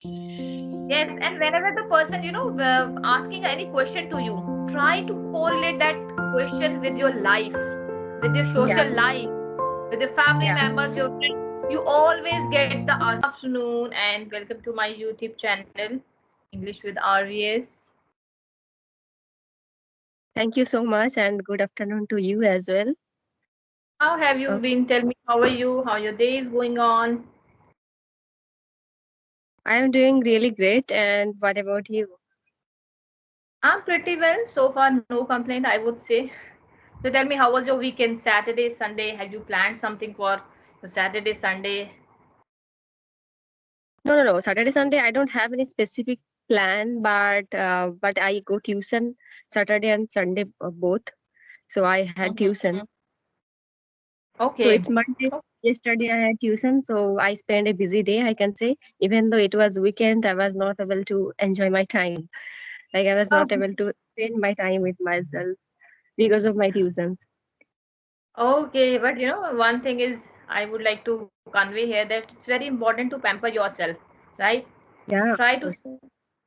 Yes, and whenever the person, asking any question to you, try to correlate that question with your life, with your Yeah, social life, with your family yeah. members, your friends. You always get the afternoon, and welcome to my YouTube channel, English with RVS. Thank you so much, and good afternoon to you as well. How have you Okay, been? Tell me, how are you? How your day is going on? I am doing really great. And what about you? I'm pretty well so far, no complaint, I would say. So tell me, how was your weekend? Saturday, Sunday? Have you planned something for the Saturday, Sunday? No, no, no. Saturday, Sunday, I don't have any specific plan, but I go tuition Saturday and Sunday both. So I had tuition. Mhm. So Okay. it's Monday. Yesterday I had tuition, so I spent a busy day, I can say. Even though it was weekend, I was not able to enjoy my time. Like I was not Oh, able to spend my time with myself because of my tuitions. okay, but one thing is I would like to convey here that it's very important to pamper yourself, right? Yeah, Try of to course.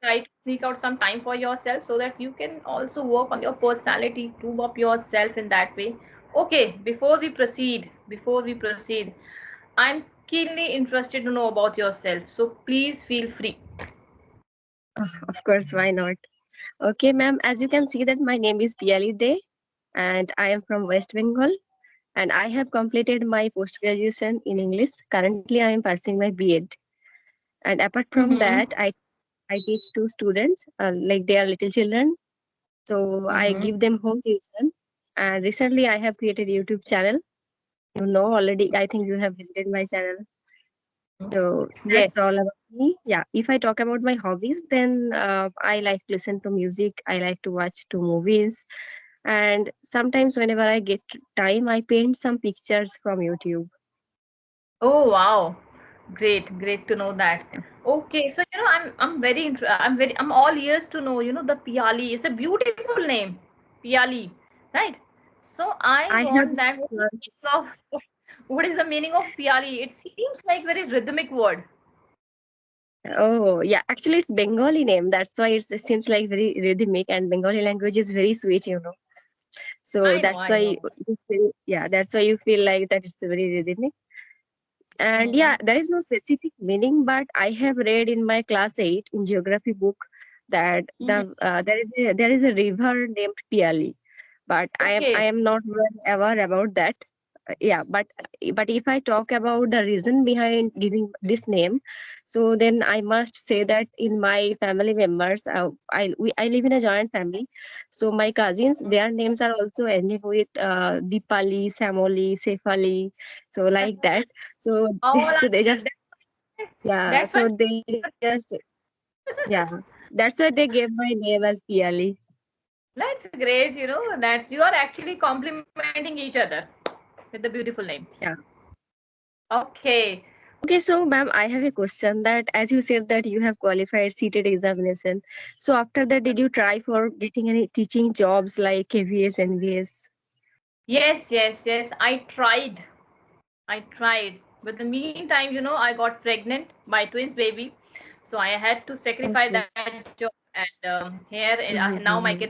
try to sneak out some time for yourself so that you can also work on your personality, prove up yourself in that way. Okay, before we proceed, I'm keenly interested to know about yourself. So please feel free. Of course, why not? Okay, ma'am, as you can see that my name is Piali De and I am from West Bengal and I have completed my post graduation in English. Currently, I am pursuing my B.Ed. And apart from Mm-hmm. that, I teach two students, like they are little children. So I Mm-hmm. give them home tuition. And recently, I have created a YouTube channel. You know already, I think you have visited my channel. So Yes. that's all about me. Yeah, if I talk about my hobbies, then I like to listen to music. I like to watch two movies, and sometimes whenever I get time, I paint some pictures from YouTube. Oh wow. Great to know that. Okay, so I'm all ears to know, the Piali is a beautiful name. Piali, right? So I I have want that. What is the meaning of Piali? It seems like very rhythmic word. oh yeah, actually it's Bengali name. That's why it seems like very rhythmic, and Bengali language is very sweet, you know. So I know, that's I why know. you feel, yeah, that's why you feel like that it's very rhythmic. And Hmm. yeah, there is no specific meaning, but I have read in my class 8 in geography book that Hmm. there is a river named Piali, but I Okay. am not well aware about that. Yeah, but if I talk about the reason behind giving this name, so then I must say that in my family members, I live in a joint family, so my cousins, their names are also ending with Dipali, Samoli, Sefali, so like that. So All so they just, yeah, that's why. so they just, yeah, that's why they gave my name as Piali. That's great. That's you are actually complimenting each other with the beautiful name. Yeah. Okay. Okay, so ma'am, I have a question that as you said that you have qualified seated examination. So after that, did you try for getting any teaching jobs like KVS, NVS? Yes. I tried. But the meantime, I got pregnant by twins baby. So I had to sacrifice Okay. that job. And now my kids are Mm-hmm. grown.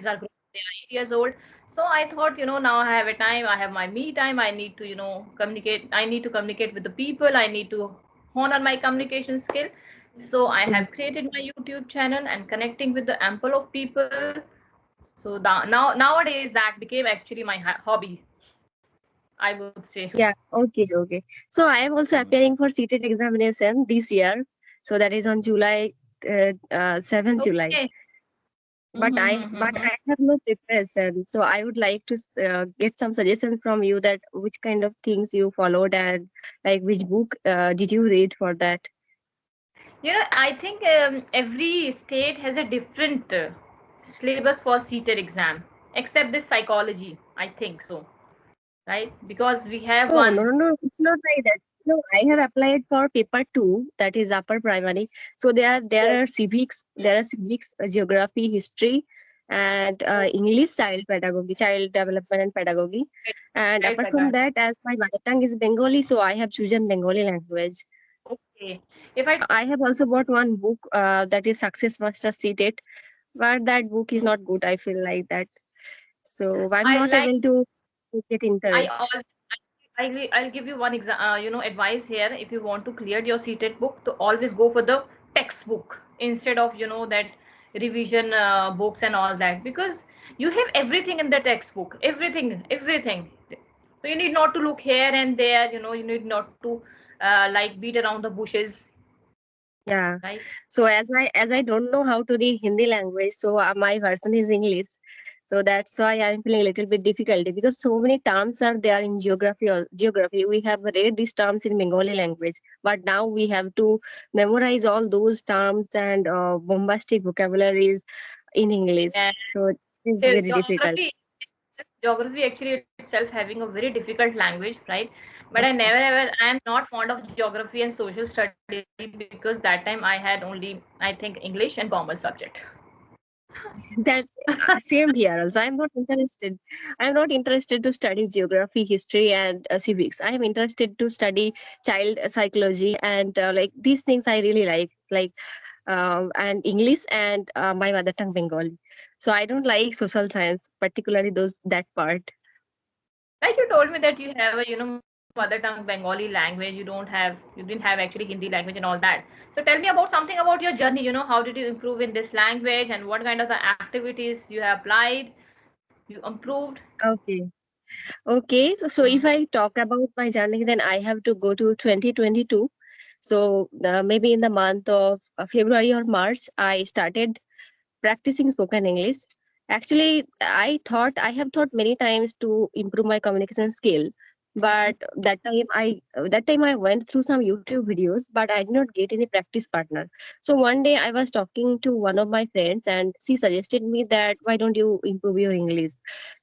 They are 8 years old. So I thought, now I have a time. I have my me time. I need to, communicate. I need to communicate with the people. I need to hone on my communication skill. So I Yeah. have created my YouTube channel and connecting with the ample of people. So nowadays that became actually my hobby, I would say. Yeah. Okay. Okay. So I am also appearing for seated examination this year. So that is on July, 7th July. Okay. But Mm-hmm. I have no preparation. So I would like to get some suggestions from you that which kind of things you followed and like which book did you read for that? I think every state has a different syllabus for seated exam, except this psychology. I think so, right? Because we have Oh, no, one. no, no, it's not like that. No, I have applied for paper two, that is upper primary. So there are Yes. civics, geography, history, and English, child development and pedagogy. And Right, apart right, right. from that, as my mother tongue is Bengali, so I have chosen Bengali language. Okay. If I I have also bought one book that is Success Master Seated, but that book is not good. I feel like that. So I'm I not like able to get I interest. all I'll give you one advice here. If you want to clear your seated book, to always go for the textbook instead of that revision books and all that, because you have everything in the textbook, everything. So you need not to look here and there. You need not to like beat around the bushes, Yeah. right? So as I don't know how to read Hindi language, so my version is English. So that's why I'm feeling a little bit difficulty because so many terms are there in geography. Geography, we have read these terms in Bengali language, but now we have to memorize all those terms and bombastic vocabularies in English. And So it's very difficult. geography actually itself having a very difficult language, right? But I am not fond of geography and social study because that time I had only, I think, English and commerce subject. That's same here also. I'm not interested to study geography, history, and civics. I am interested to study child psychology and like these things I really like and English and my mother tongue Bengali. So I don't like social science, particularly those that part. Like you told me that you have a mother tongue Bengali language, you didn't have actually Hindi language and all that. So tell me about something about your journey. How did you improve in this language and what kind of the activities you have applied, you improved? Okay. Okay. So if I talk about my journey, then I have to go to 2022. So maybe in the month of February or March, I started practicing spoken English. Actually, I have thought many times to improve my communication skill, but that time I went through some YouTube videos, but I did not get any practice partner. So one day I was talking to one of my friends, and she suggested me that why don't you improve your English?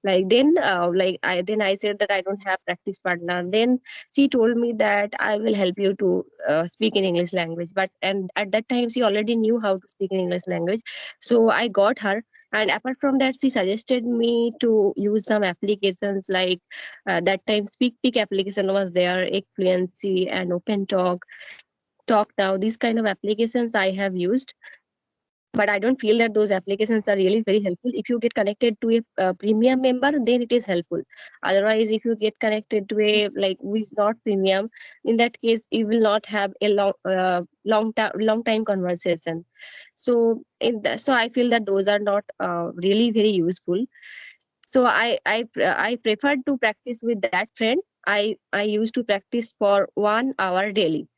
Then I said that I don't have practice partner. Then she told me that I will help you to speak in English language. But and at that time she already knew how to speak in English language, so I got her. And apart from that, she suggested me to use some applications like that time speak application was there, Fluency and Open Talk Now. These kind of applications I have used, but I don't feel that those applications are really very helpful. If you get connected to a premium member, then it is helpful. Otherwise, if you get connected to a like who is not premium, in that case you will not have a long time conversation. So so I feel that those are not really very useful. So I preferred to practice with that friend. I used to practice for 1 hour daily.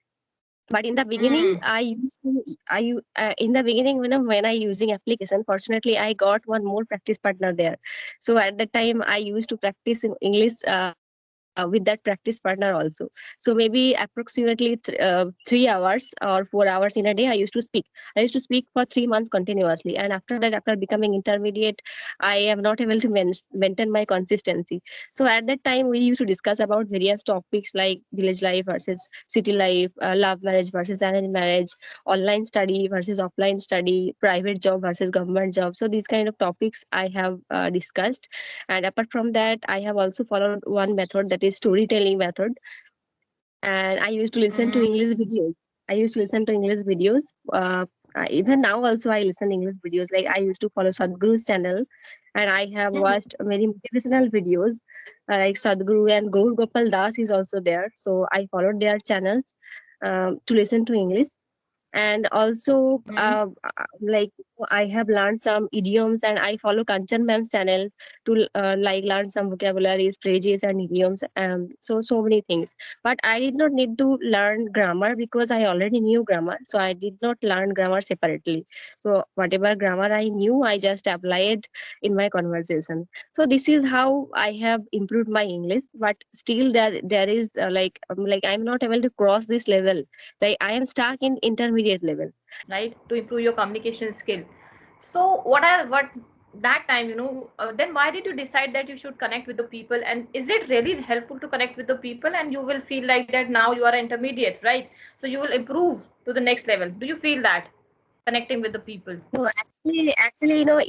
But in the beginning Mm. I used to in the beginning when I using application, fortunately I got one more practice partner there. So at that time I used to practice in English with that practice partner also. So maybe approximately 3 hours or 4 hours in a day I used to speak for 3 months continuously, and after that, after becoming intermediate, I am not able to maintain my consistency. So at that time we used to discuss about various topics like village life versus city life, love marriage versus arranged marriage, online study versus offline study, private job versus government job. So these kind of topics I have discussed. And apart from that, I have also followed one method, that is storytelling method. And I used to listen to Mm-hmm. English videos. I used to listen to English videos. Even now also I listen English videos. Like I used to follow Sadhguru's channel, and I have watched many motivational videos like Sadhguru, and Gaur Gopal Das is also there. So I followed their channels to listen to English. And also like I have learned some idioms, and I follow Kanchan ma'am's channel to like learn some vocabularies, phrases and idioms, so many things. But I did not need to learn grammar because I already knew grammar, so I did not learn grammar separately. So whatever grammar I knew, I just applied in my conversation. So this is how I have improved my English. But still there is like I'm not able to cross this level. Like I am stuck in intermediate level. Right, to improve your communication skill. So what that time, then why did you decide that you should connect with the people, and is it really helpful to connect with the people and you will feel like that now you are intermediate, right? So you will improve to the next level. Do you feel that? connecting with the people? No, actually,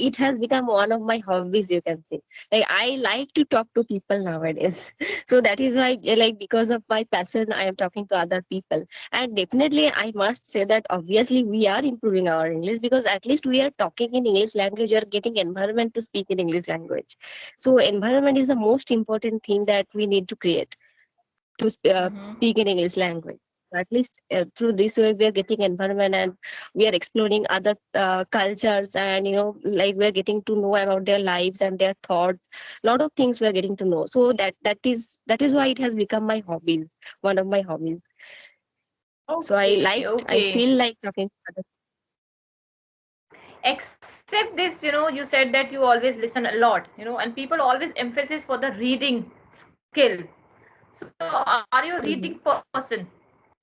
it has become one of my hobbies, you can say. Like, I like to talk to people nowadays. So that is why, like, because of my passion, I am talking to other people. And definitely, I must say that obviously we are improving our English, because at least we are talking in English language, we are getting environment to speak in English language. So environment is the most important thing that we need to create to Mm-hmm. speak in English language. So at least through this way, we are getting environment, and we are exploring other cultures, and like, we are getting to know about their lives and their thoughts. A lot of things we are getting to know. So that is why it has become my hobbies, one of my hobbies. So Okay, I okay. feel like talking to other. Except this, you said that you always listen a lot, and people always emphasis for the reading skill. So are you a reading Mhm. person,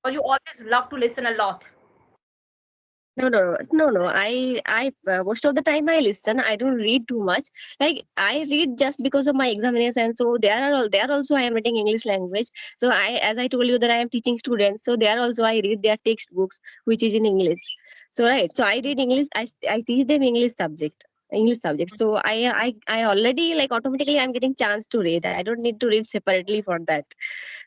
or you always love to listen a lot? No. Most of the time I listen. I don't read too much. Like, I read just because of my examination. So there also I am reading English language. So as I told you that I am teaching students. So there also I read their textbooks, which is in English. So right. So I read English. I teach them English subject. So I already, like, automatically I'm getting chance to read. I don't need to read separately for that.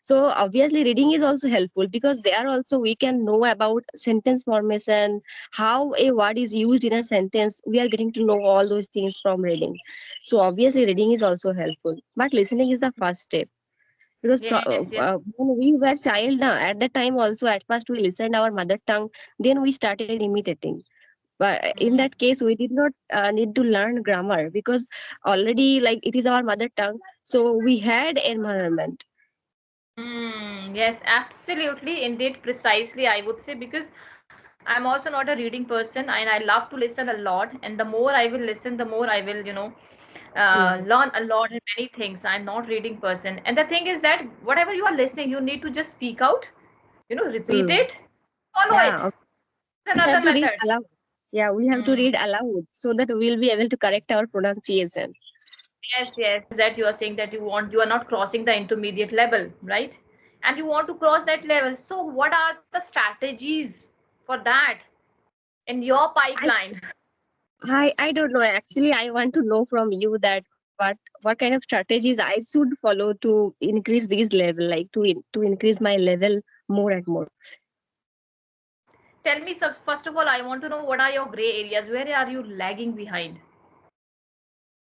So obviously reading is also helpful, because there also we can know about sentence formation, how a word is used in a sentence. We are getting to know all those things from reading. So obviously reading is also helpful, but listening is the first step. Because Yes, yes. when we were child now, at that time also, at first we listened our mother tongue, then we started imitating. But in Mhm. that case, we did not need to learn grammar, because already, like, it is our mother tongue. So we had environment. Yes, absolutely, indeed, precisely, I would say, because I'm also not a reading person and I love to listen a lot. And the more I will listen, the more I will, Hmm. learn a lot in many things. I'm not reading person. And the thing is that whatever you are listening, you need to just speak out, repeat Hmm. it, follow it. Yeah, we Another have to read method. aloud. Yeah, we have to Hmm. read aloud, so that we'll be able to correct our pronunciation. Yes, yes, that you are saying that you are not crossing the intermediate level, right? And you want to cross that level. So what are the strategies for that in your I, pipeline? I don't know. Actually, I want to know from you that what kind of strategies I should follow to increase this level, like to increase my level more and more. Tell me, so first of all, I want to know what are your gray areas? Where are you lagging behind?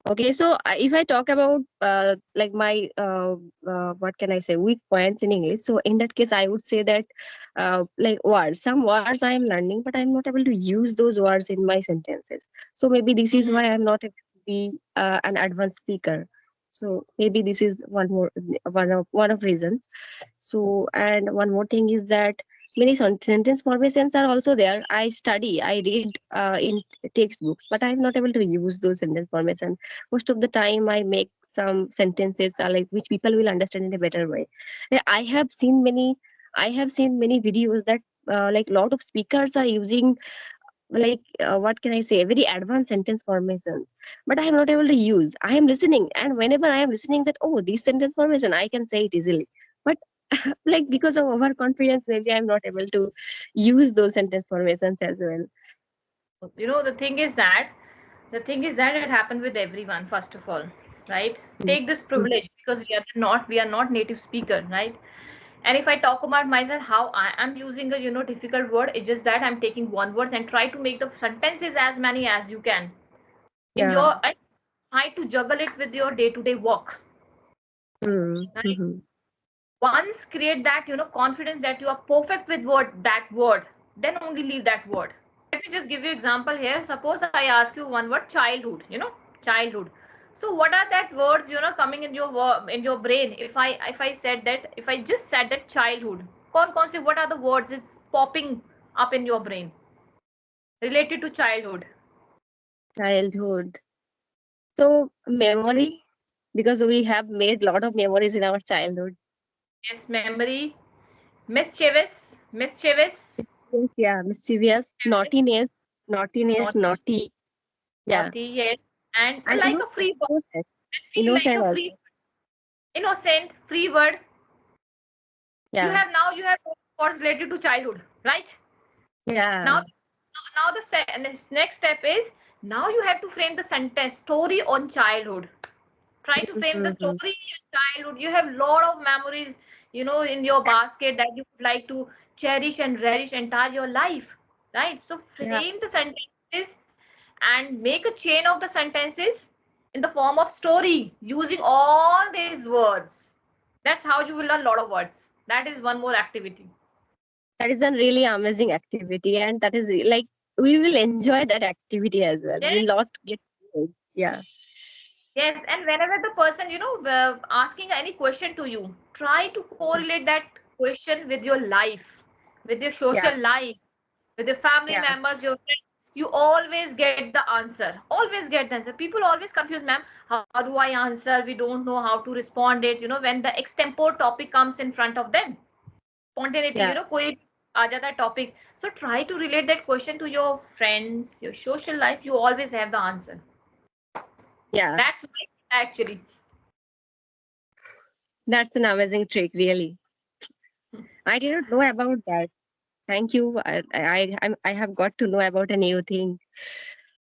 Okay, so if I talk about like my what can I say, weak points in English. So in that case, I would say that like words, some words I am learning, but I'm not able to use those words in my sentences. So maybe this is Mhm. why I'm not able to be an advanced speaker. So maybe this is one of reasons. So, and one more thing is that many sentence formations are also there. I read in textbooks, but I'm not able to use those sentence formations. Most of the time I make some sentences like which people will understand in a better way. I have seen many videos that like lot of speakers are using, like what can I say, very advanced sentence formations, but I am not able to use. I am listening, and whenever I am listening that, oh, this sentence formation, I can say it easily, but like, because of overconfidence, maybe I'm not able to use those sentence formations as well. The thing is that it happened with everyone, first of all, right? Mm. Take this Mhm. privilege because we are not native speaker, right? And if I talk about myself, how I am using a difficult word, it's just that I'm taking one word and try to make the sentences as many as you can. In Yeah. your I try to juggle it with your day-to-day work, right? Mm-hmm. Once create that confidence that you are perfect with that word, then only leave that word. Let me just give you example here. Suppose I ask you one word, childhood. So what are that words coming in in your brain? If I said that, if I just said that childhood, कौन से what are the words is popping up in your brain related to childhood? Childhood. So memory, because we have made lot of memories in our childhood. Yes, memory. Mischievous. Yeah, mischievous, naughtiness, Naughty. naughty. Yeah, Naughty, yes. And and like a free word. innocent, I feel like innocent a also. free, innocent, free word. Yeah, You have words related to childhood, right? yeah. Now Now next step is, now you have to frame the sentence story on childhood. Try to frame the Mhm. story in your childhood. You have lot of memories, in your basket that you would like to cherish and relish entire your life, right? So Yeah, frame the sentences and make a chain of the sentences in the form of story using all these words. That's how you will learn a lot of words. That is one more activity. that is a really amazing activity, and that is like we will enjoy that activity as well. Yes, We'll not get bored. Yeah, yes, and whenever the person, asking any question to you, try to correlate that question with your life, with your yeah, social life, with your family yeah, members, your friends. You always get the answer. Always get the answer. People always confuse, ma'am. How do I answer? We don't know how to respond it. When the extempore topic comes in front of them, spontaneity, yeah, कोई आ जाता है topic. So try to relate that question to your friends, your social life. You always have the answer. yeah. That's why actually. That's an amazing trick, really. I didn't know about that. Thank you. I have got to know about a new thing.